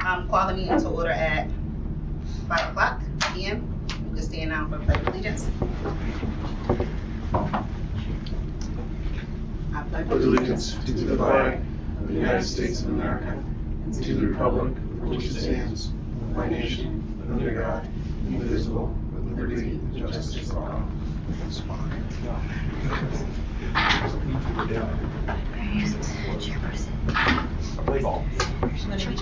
Call the meeting to order at 5 o'clock p.m. We can stand now for pledge of allegiance. I pledge Allegiance to the flag of the United States of America and to the republic for which it stands, one nation, under God, indivisible, with liberty and justice for all. Play ball. You want to read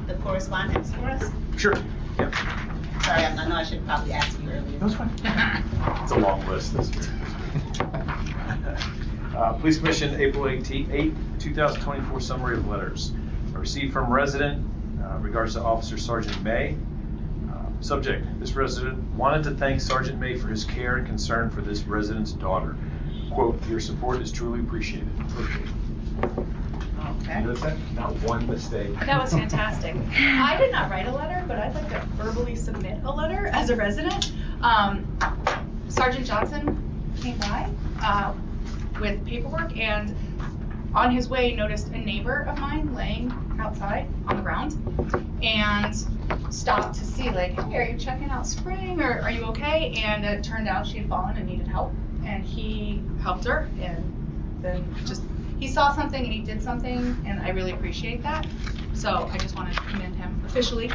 the correspondence for us? Sure. Yep. Sorry, I know I should probably ask you earlier. That's fine. It's a long list this year. Police Commission, April 8, 2024 summary of letters. Received from resident regards to Officer Sergeant May. Subject, this resident wanted to thank Sergeant May for his care and concern for this resident's daughter. Quote, your support is truly appreciated. Okay. Not one mistake. That was fantastic. I did not write a letter, but I'd like to verbally submit a letter as a resident. Sergeant Johnson came by with paperwork, and on his way noticed a neighbor of mine laying outside on the ground and stopped to see, like, hey, are you checking out Spring, or are you okay? And it turned out she had fallen and needed help, and he helped her, and then just he saw something and he did something, and I really appreciate that. So I just wanted to commend him officially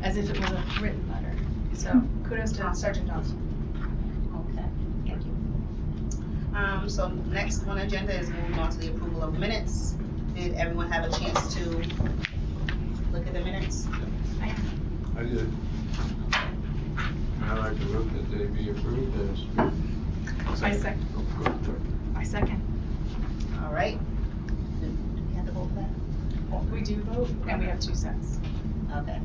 as if it was a written letter. So kudos to Sergeant Johnson. Okay, thank you. So next on the agenda is moving on to the approval of minutes. Did everyone have a chance to look at the minutes? I did. I'd like to move that they be approved as. I second. I second. All right. Do we have to vote for that? We do vote, and we have 2 cents. Okay.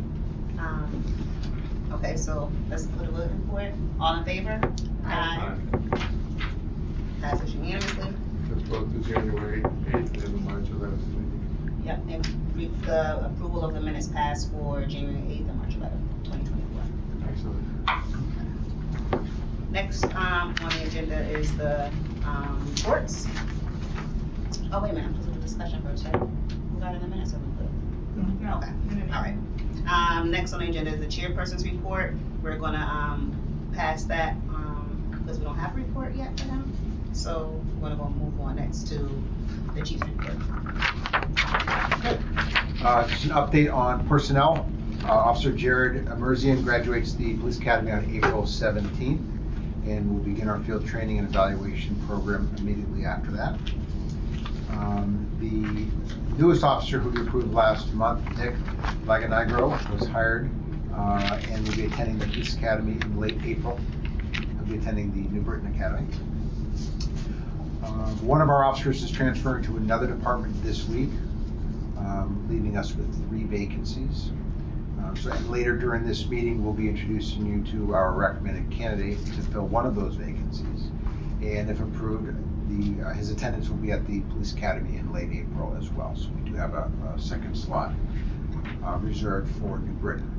Okay, so let's put a vote in for it. All in favor? Aye. Passes unanimously. Let's vote the January 8th and the March 11th meeting. Yep, and the approval of the minutes passed for January 8th and March 11th, 2024. Excellent. Next on the agenda is the reports. Oh, wait a minute, I'm supposed to do discussion first, right? We got in the minutes, or we good? No. Okay, all right. Next on the agenda is the chairperson's report. We're gonna pass that because we don't have a report yet for him. So we're gonna move on next to the chief's report. Just an update on personnel. Officer Jared Emerzian graduates the Police Academy on April 17th, and we'll begin our field training and evaluation program immediately after that. The newest officer who we approved last month, Nick Laganagro, was hired and will be attending the Police Academy in late April. He'll be attending the New Britain Academy. One of our officers is transferring to another department this week, leaving us with 3 vacancies. And later during this meeting, we'll be introducing you to our recommended candidate to fill one of those vacancies. And if approved, his attendance will be at the Police Academy in late April as well. So we do have a second slot reserved for New Britain.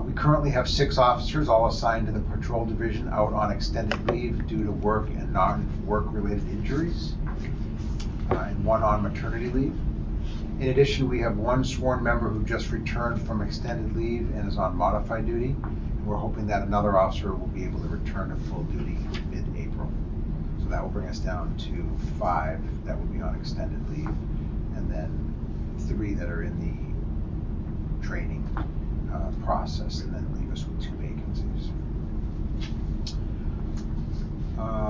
We currently have 6 officers, all assigned to the patrol division, out on extended leave due to work and non-work related injuries, and 1 on maternity leave. In addition, we have 1 sworn member who just returned from extended leave and is on modified duty. And we're hoping that another officer will be able to return to full duty in mid-April. So that will bring us down to 5 that will be on extended leave, and then 3 that are in the training process, and then leave us with 2 vacancies.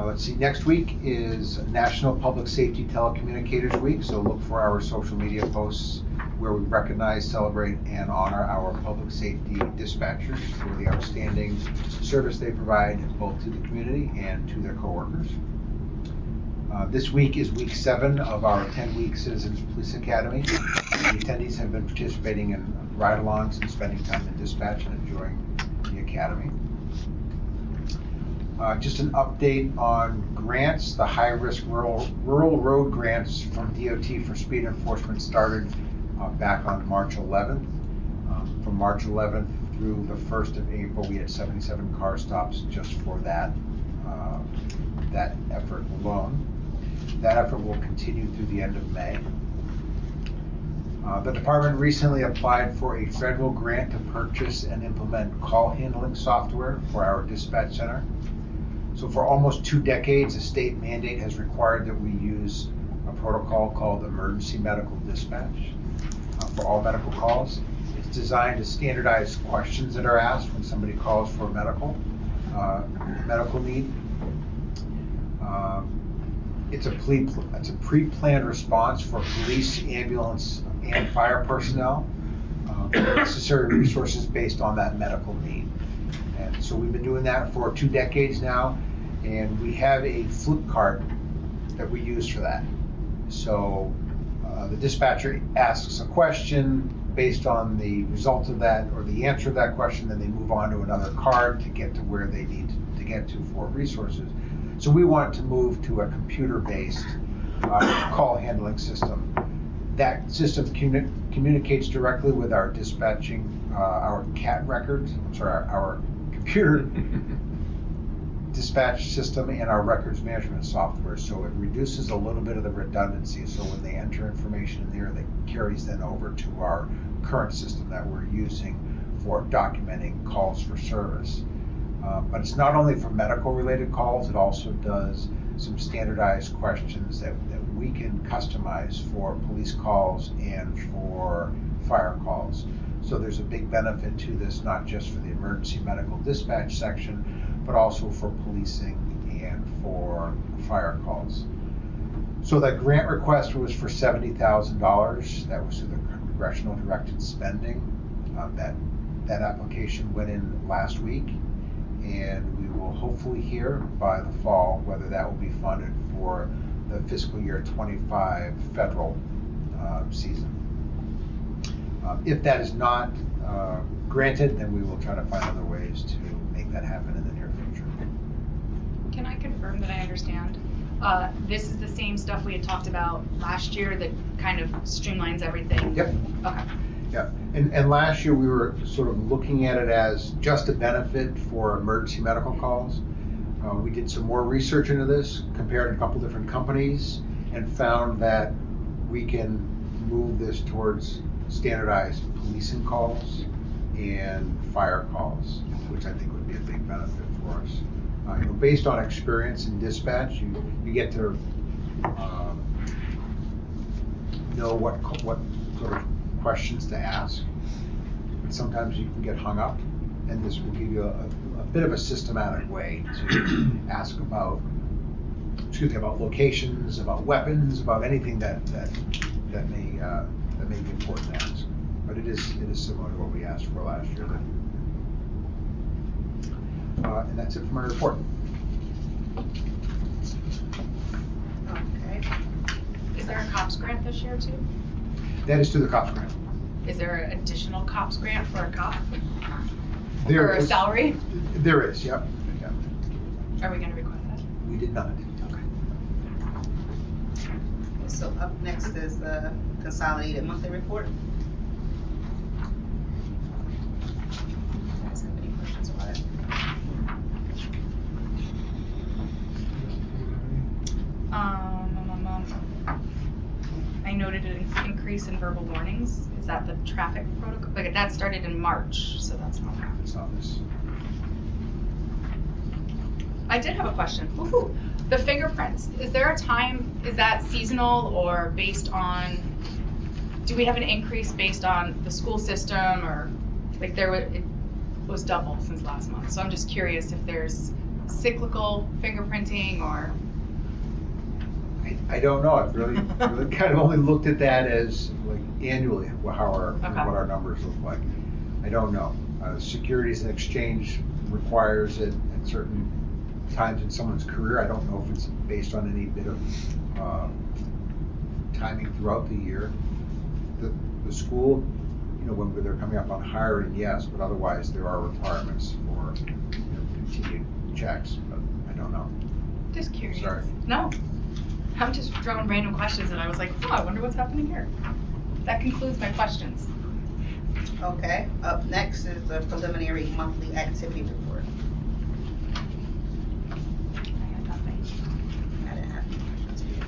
Let's see, next week is National Public Safety Telecommunicators Week, so look for our social media posts where we recognize, celebrate, and honor our public safety dispatchers for the outstanding service they provide both to the community and to their coworkers. This week is week 7 of our 10-week Citizens Police Academy. The attendees have been participating in ride-alongs and spending time in dispatch and enjoying the academy. Just an update on grants. The high-risk rural road grants from DOT for speed enforcement started back on March 11th. From March 11th through the 1st of April, we had 77 car stops just for that effort alone. That effort will continue through the end of May. The department recently applied for a federal grant to purchase and implement call handling software for our dispatch center. So for almost 2 decades, a state mandate has required that we use a protocol called emergency medical dispatch for all medical calls. It's designed to standardize questions that are asked when somebody calls for a medical need. It's a pre-planned response for police, ambulance, and fire personnel, necessary resources based on that medical need. And so we've been doing that for 2 decades now, and we have a flip card that we use for that. So the dispatcher asks a question based on the result of that or the answer to that question, then they move on to another card to get to where they need to get to for resources. So we want to move to a computer-based call handling system. That system communicates directly with our dispatching, our CAT records, our computer dispatch system and our records management software. So it reduces a little bit of the redundancy. So when they enter information in there, that carries then over to our current system that we're using for documenting calls for service. But it's not only for medical related calls, it also does some standardized questions that we can customize for police calls and for fire calls. So there's a big benefit to this, not just for the emergency medical dispatch section, but also for policing and for fire calls. So that grant request was for $70,000. That was through the congressional directed spending. That application went in last week, and we will hopefully hear by the fall whether that will be funded for the fiscal year 25 federal season. If that is not granted, then we will try to find other ways to make that happen in the near future. Can I confirm that I understand? This is the same stuff we had talked about last year that kind of streamlines everything? Yep. Okay. Yeah, and last year we were sort of looking at it as just a benefit for emergency medical calls. We did some more research into this, compared a couple different companies, and found that we can move this towards standardized policing calls and fire calls, which I think would be a big benefit for us. Based on experience in dispatch, you get to know what sort of questions to ask, but sometimes you can get hung up, and this will give you a bit of a systematic way to ask about locations, about weapons, about anything that may be important to ask. But it is similar to what we asked for last year. And that's it for my report. Okay. Is there a COPS grant this year too? That is through the COPS grant. Is there an additional COPS grant for a cop? There or a is. salary? There is, yep. Are we going to request that? We did not. Okay. So up next is the consolidated monthly report. You guys have any questions about it? I noted an increase in verbal warnings. Is that the traffic protocol? Like that started in March, so that's not that. It's not this. I did have a question. Woohoo. The fingerprints, is there a time, is that seasonal or based on, do we have an increase based on the school system, or like it was double since last month. So I'm just curious if there's cyclical fingerprinting or. I don't know. I've really kind of only looked at that as like annually what our numbers look like. I don't know. Securities and Exchange requires it at certain times in someone's career. I don't know if it's based on any bit of timing throughout the year. The school, when they're coming up on hiring, yes, but otherwise there are requirements for continued checks. But I don't know. Just curious. Sorry. No. I'm just throwing random questions, and I was like, oh, I wonder what's happening here. That concludes my questions. Okay, up next is the preliminary monthly activity report. I had nothing. I didn't have any questions for you.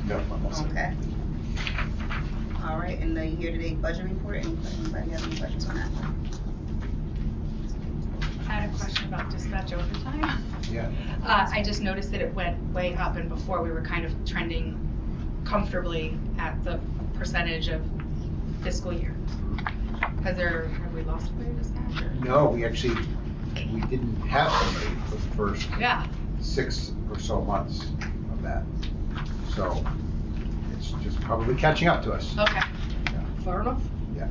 No, I'm all set. Okay. All right, and the year-to-date budget report, anybody have any questions on that? I had a question about dispatch overtime. Yeah. I just noticed that it went way up, and before we were kind of trending comfortably at the percentage of fiscal year. Have we lost a player dispatch? Or? No, we didn't have somebody for the first Yeah. 6 or so months of that. So it's just probably catching up to us. Okay. Yeah. Fair enough. Yeah.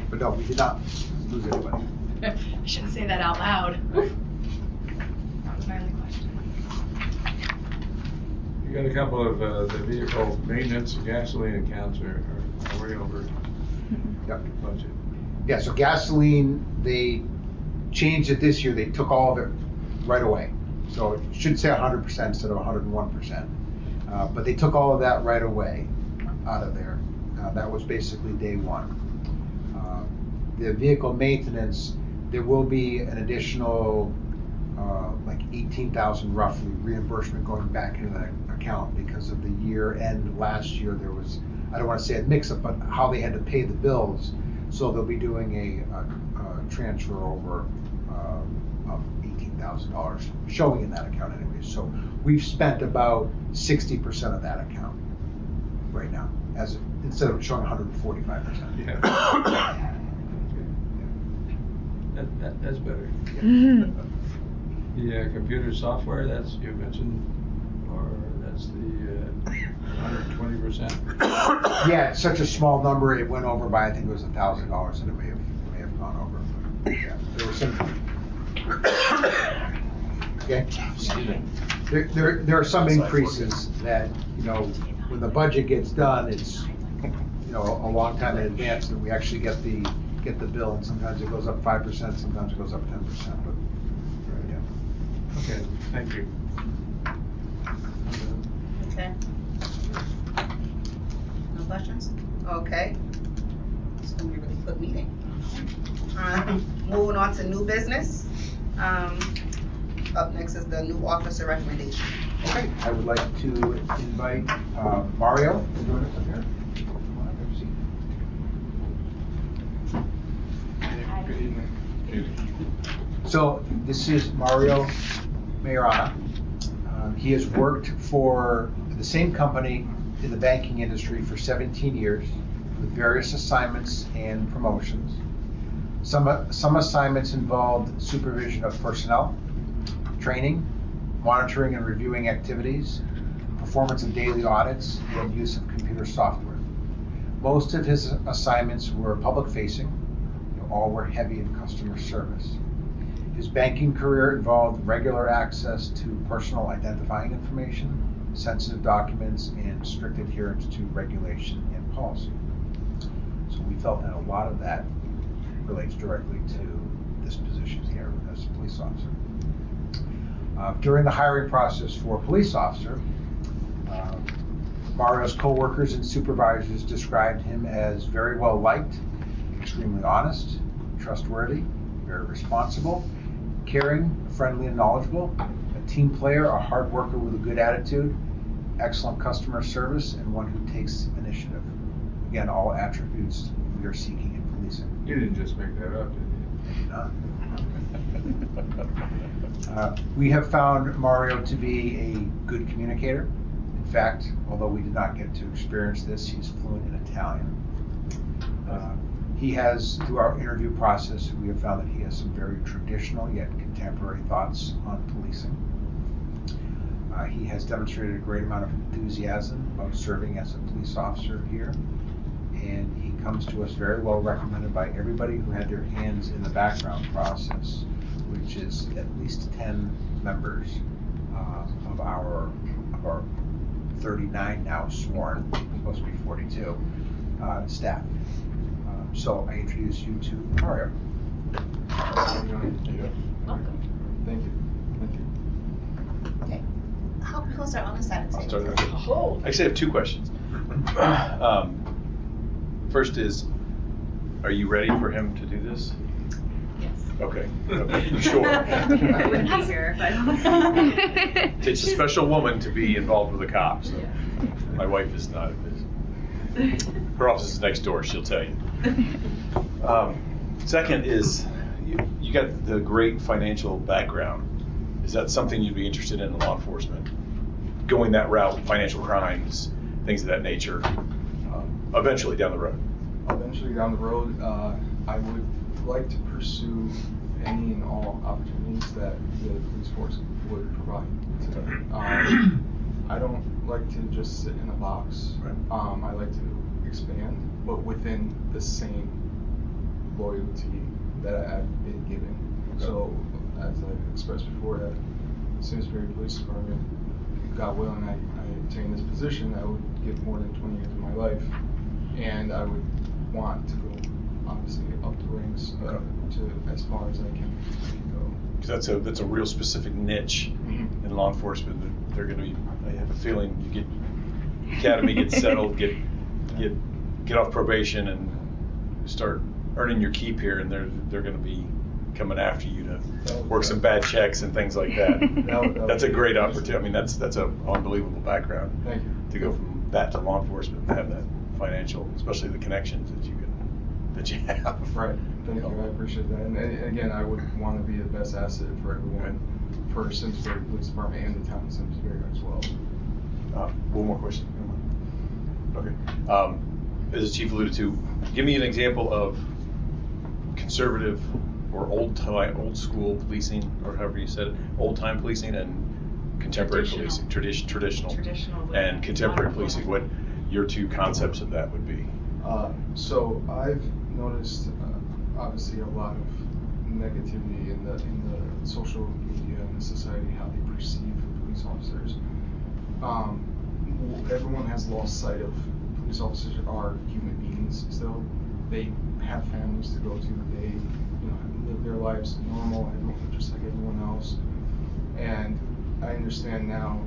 But no, we did not lose anybody. I shouldn't say that out loud. Right. That was my only question. You got a couple of the vehicle maintenance and gasoline accounts are way over Yep. budget. Yeah, so gasoline, they changed it this year. They took all of it right away. So it should say 100% instead of 101%. But they took all of that right away out of there. That was basically day one. The vehicle maintenance, there will be an additional like 18,000 roughly reimbursement going back into that account because of the year end last year. There was, I don't want to say a mix-up, but how they had to pay the bills. So they'll be doing a transfer over of $18,000 showing in that account anyway. So we've spent about 60% of that account right now, instead of showing 145%. Yeah. That's better. The computer software, that's, you mentioned, or that's the 120%? Yeah, it's such a small number, it went over by, I think it was $1,000, and it may have gone over. But yeah, there was some. Okay. Excuse me. There are some increases that, when the budget gets done, it's, a long time in advance that we actually get the bill, and sometimes it goes up 5%, sometimes it goes up 10%, but, yeah. Okay, thank you. Okay. No questions? Okay. It's gonna be a really quick meeting. Moving on to new business. Up next is the new officer recommendation. Okay, I would like to invite Mario to join us up here. Come on, have a seat. Good evening. So this is Mario Majorana. He has worked for the same company in the banking industry for 17 years with various assignments and promotions. Some assignments involved supervision of personnel, training, monitoring and reviewing activities, performance of daily audits, and use of computer software. Most of his assignments were public-facing. All were heavy in customer service. His banking career involved regular access to personal identifying information, sensitive documents, and strict adherence to regulation and policy. So we felt that a lot of that relates directly to this position here as a police officer. During the hiring process for a police officer, Mario's co-workers and supervisors described him as very well liked, extremely honest, trustworthy, very responsible, caring, friendly, and knowledgeable, a team player, a hard worker with a good attitude, excellent customer service, and one who takes initiative. Again, all attributes we are seeking in policing. You didn't just make that up, did We have found Mario to be a good communicator. In fact, although we did not get to experience this, he's fluent in Italian. He has, through our interview process, we have found that he has some very traditional yet contemporary thoughts on policing. He has demonstrated a great amount of enthusiasm about serving as a police officer here, and he comes to us very well recommended by everybody who had their hands in the background process, which is at least 10 members of our 39 now sworn, supposed to be 42, staff. So I introduce you to Mario. Welcome. Thank you. Okay. How close are on the side of the I'll table? start with Oh. I actually have two questions. First is, are you ready for him to do this? Yes. Okay, you sure? I wouldn't be here if I don't. Takes a special woman to be involved with a cop, so. My wife is not. Her office is next door, she'll tell you. Second is, you got the great financial background. Is that something you'd be interested in law enforcement? Going that route, financial crimes, things of that nature, eventually down the road? Eventually down the road, I would like to pursue any and all opportunities that the police force would provide. I don't like to just sit in a box. Right. I like to expand, but within the same loyalty that I've been given. Okay. So, as I've expressed before, at Simsbury Police Department, God willing, I obtain this position, I would give more than 20 years of my life, and I would want to go, obviously, up the ranks to as far as I can go. Because that's a real specific niche in law enforcement. They're going to be. I have a feeling you get academy, get settled, get off probation, and start earning your keep here, and they're going to be coming after you to work some bad checks and things like that. That's a great opportunity. I mean, that's an unbelievable background. Thank you. To go from that to law enforcement and have that financial, especially the connections that you have. Right. Thank you. I appreciate that. And again, I would want to be the best asset for everyone, for Simsbury Police Department and the town of Simsbury as well. One more question. Okay. As the chief alluded to, give me an example of conservative or old school policing, or however you said it, old time policing and contemporary policing, traditional and contemporary policing. What your two concepts of that would be? So I've noticed obviously a lot of negativity in the social media and the society, how they perceive police officers. Everyone has lost sight of police officers are human beings still. They have families to go to. They live their lives normal, just like everyone else. And I understand now,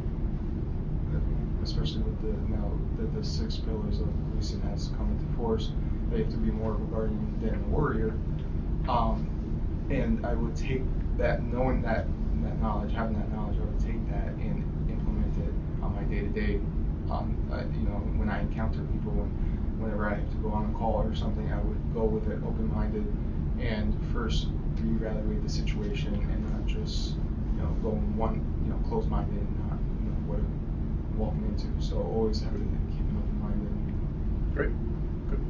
especially with now that the 6 pillars of policing has come into force, they have to be more of a guardian than a warrior. And I would take that, knowing that knowledge, having that knowledge, I would take that and implement it on my day-to-day. When I encounter people, whenever I have to go on a call or something, I would go with it open-minded and first reevaluate the situation and not just go close-minded and not what I'm walking into. So always have to keep an open-minded. Great. Good.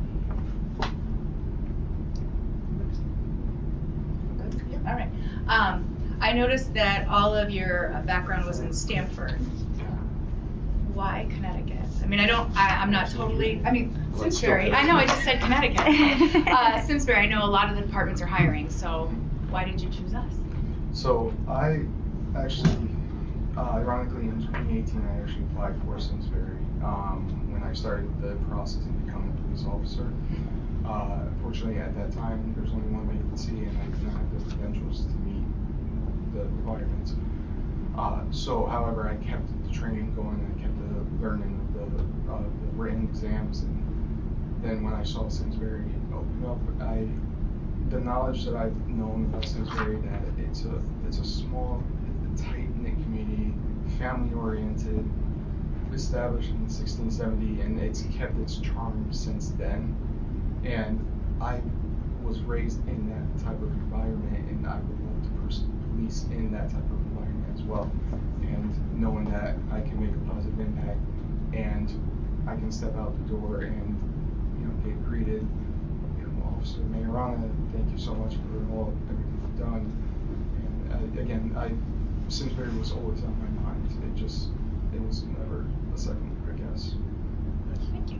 All right. I noticed that all of your background was in Stamford. Why Connecticut? I mean, I'm not totally, Simsbury. I know, I just said Connecticut. Simsbury, I know a lot of the departments are hiring, so why did you choose us? So I actually, ironically, in 2018, I actually applied for Simsbury when I started the process of becoming a police officer. Fortunately, at that time, there was only one vacancy, and I did not have the credentials to meet the requirements. However, I kept the training going, I kept the learning of the written exams, and then when I saw Simsbury open up, the knowledge that I've known about Simsbury, that it's a small, tight-knit community, family-oriented, established in 1670, and it's kept its charm since then. And I was raised in that type of environment, and I would love to police in that type of environment as well. And knowing that I can make a positive impact, and I can step out the door and get greeted. Officer Mayorana, thank you so much for everything you've done. And Simsbury was always on my mind. It was never a second, I guess. Thank you.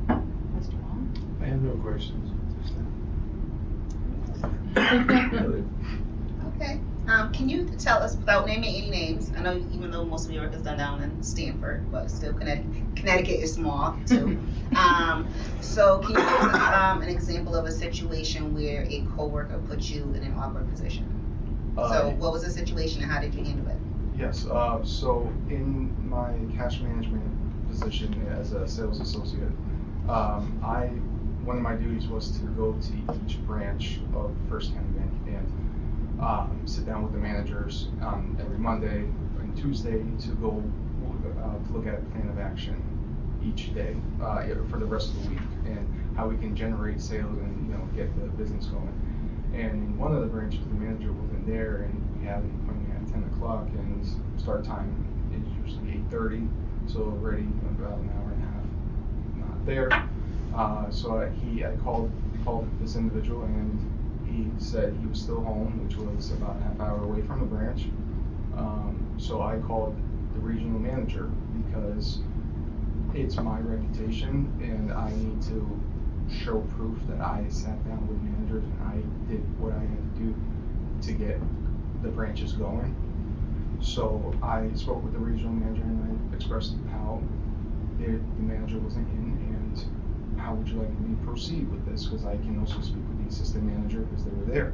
Mr. Wong? I have no questions. Okay. Can you tell us, without naming any names, I know even though most of your work is done down in Stamford, but still Connecticut is small too. So can you give us an example of a situation where a coworker put you in an awkward position? So what was the situation and how did you handle it? Yes, so in my cash management position as a sales associate, one of my duties was to go to each branch of First County Bank and sit down with the managers every Monday and Tuesday to go to look at a plan of action each day for the rest of the week, and how we can generate sales and get the business going. And in one of the branches, the manager wasn't there, and we had an appointment at 10 o'clock, and start time is usually 8:30, so already about an hour and a half not there. So I called this individual, and he said he was still home, which was about a half hour away from the branch. So I called the regional manager because it's my reputation, and I need to show proof that I sat down with managers and I did what I had to do to get the branches going. So I spoke with the regional manager, and I expressed how the manager wasn't in, and how would you like me to proceed with this, because I can also speak with the assistant manager because they were there.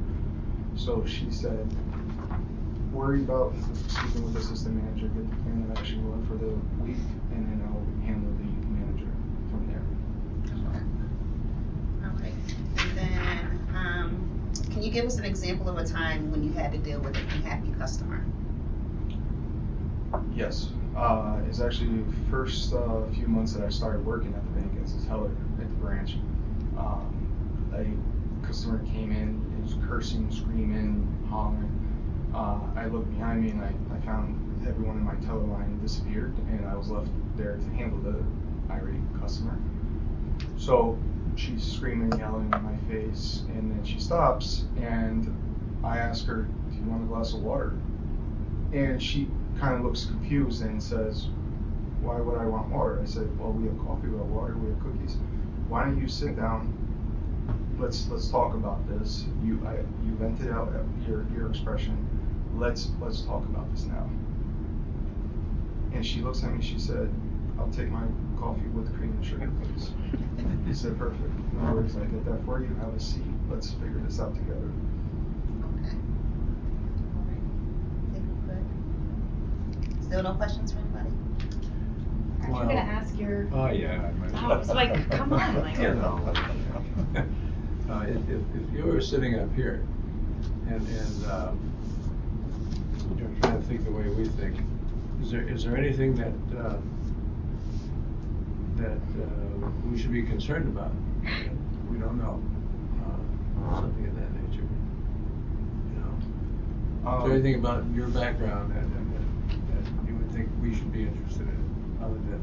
So she said, worry about speaking with the assistant manager, get the plan of action going for the week, and then I'll handle the manager from there. All right. And then, can you give us an example of a time when you had to deal with an unhappy customer? Yes. It's actually the first few months that I started working at the bank as a teller at the branch. A customer came in, he was cursing, screaming, hollering. I looked behind me, and I found everyone in my teller line disappeared, and I was left there to handle the irate customer. So she's screaming, yelling in my face, and then she stops, and I ask her, do you want a glass of water? And she kind of looks confused and says, why would I want water? I said, well, we have coffee, we have water, we have cookies. Why don't you sit down? Let's talk about this. You vented out your expression. Let's talk about this now. And she looks at me. She said, I'll take my coffee with cream and sugar, please. He said, perfect. No worries. I get that for you. Have a seat. Let's figure this out together. Okay. All right. I think we're good. Still no questions for anybody? Aren't you gonna ask your? Oh, yeah. I might. Oh, it's like, come on, like. You know. If you were sitting up here and trying to think the way we think, is there anything that we should be concerned about? We don't know. Something of that nature. You know. Is there anything about your background that you would think we should be interested in, other than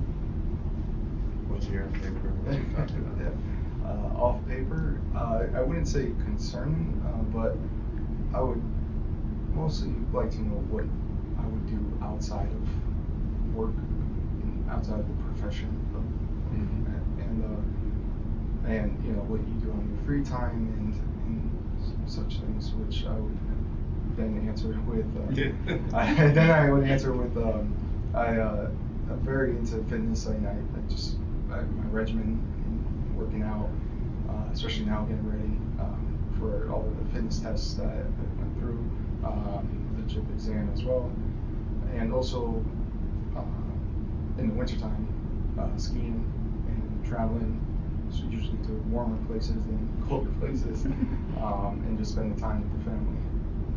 what's here on paper? What you talked about? Yeah. Off paper, I wouldn't say concern, but I would mostly like to know what I would do outside of work, outside of the profession, and what you do on your free time and such things, which I would then answer with. Then I would answer with, I'm very into fitness. My regimen, working out, especially now getting ready for all of the fitness tests that I went through, the gym exam as well, and also in the wintertime, skiing and traveling, so usually to warmer places than colder places, and just spending time with the family,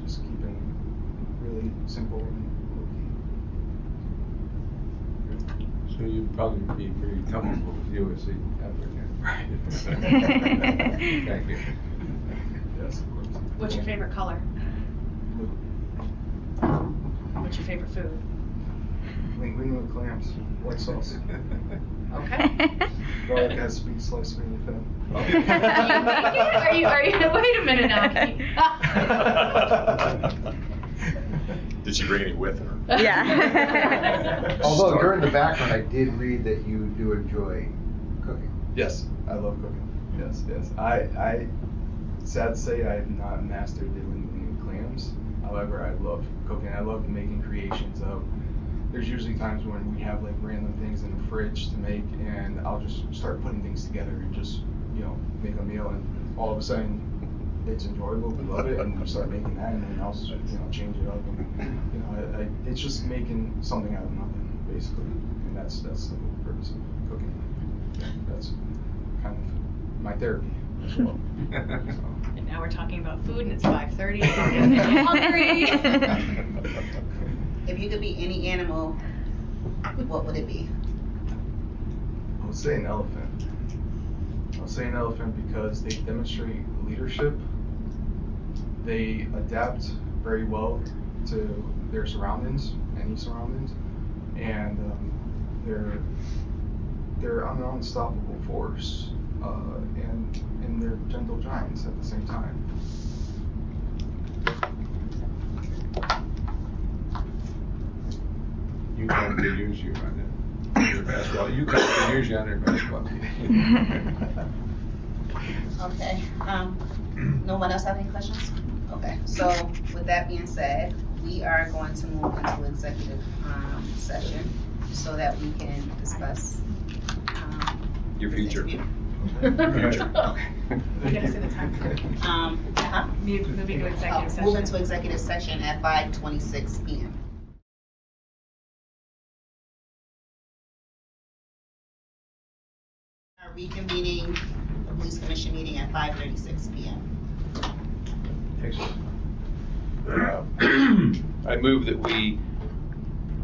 just keeping it really simple and low-key. So you'd probably be pretty comfortable with USC applicant. Right. Thank you. Yes, of course. What's your favorite color? Blue. What's your favorite food? Linguine with clams, white sauce. Okay. Garlic has to be sliced really thin. Are you? Wait a minute now. Did she bring any with her? Yeah. Although during the background, I did read that you do enjoy cooking. Yes, I love cooking. Yes. I sad to say I have not mastered the linguine clams. However, I love cooking. I love making creations of. There's usually times when we have like random things in the fridge to make, and I'll just start putting things together and just make a meal, and all of a sudden it's enjoyable. We love it, and we start making that, and then I'll change it up, and it's just making something out of nothing basically, and that's the whole purpose of cooking. That's kind of my therapy as well. And now we're talking about food and it's 5:30. I'm hungry. If you could be any animal, what would it be? I would say an elephant. I would say an elephant because they demonstrate leadership. They adapt very well to their surroundings, any surroundings, and they're an unstoppable force, and they're gentle giants at the same time. You can't use you on your basketball. You can't use you on your basketball team. Okay, no one else have any questions? Okay, so with that being said, we are going to move into executive session so that we can discuss Your this future. interview. We gotta say the time. Moving to executive session. Move into executive session at 5:26 p.m. Are reconvening the police commission meeting at 5:36 p.m. I move that we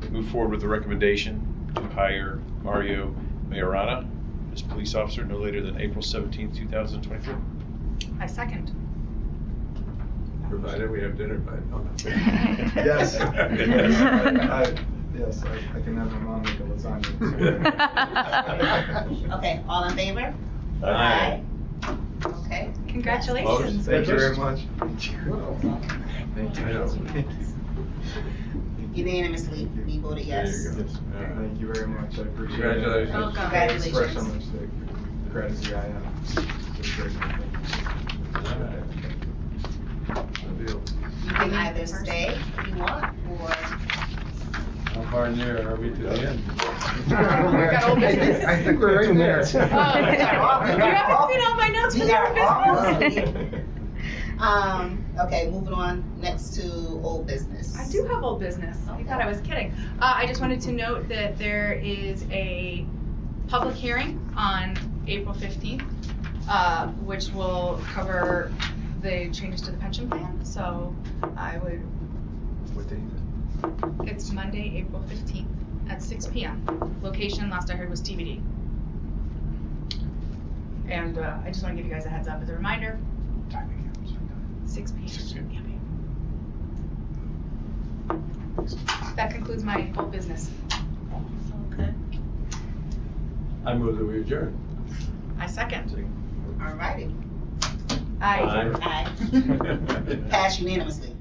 move forward with the recommendation to hire Mario Majorana as police officer no later than April 17th, 2023. I second. Provided we have dinner by then. Yes. Yes, I can have my mom make a lasagna. Okay, all in favor? Aye. Okay. Congratulations. Thank you very much. Thank you. Thank you. Unanimously, we voted yes. There you go. Thank you very much. I appreciate Congratulations. it. Welcome. I express how Congratulations. much the gratitude I am. It's great. Deal. You can either stay if you want, or How far near are we to the end? got old business. I think we're right there. Oh, you haven't seen all my notes for we the are old business. almost. Okay, moving on next to old business. I do have old business. You thought I was kidding. I just wanted to note that there is a public hearing on April 15th, which will cover the changes to the pension plan. So I would, What day is it? it's Monday, April 15th at 6 p.m. Location, last I heard, was TBD. And I just want to give you guys a heads up as a reminder. 6 p.m. 6 p.m. That concludes my old business. Okay. I move that we adjourn. I second. All righty. Aye. Aye. Pass unanimously.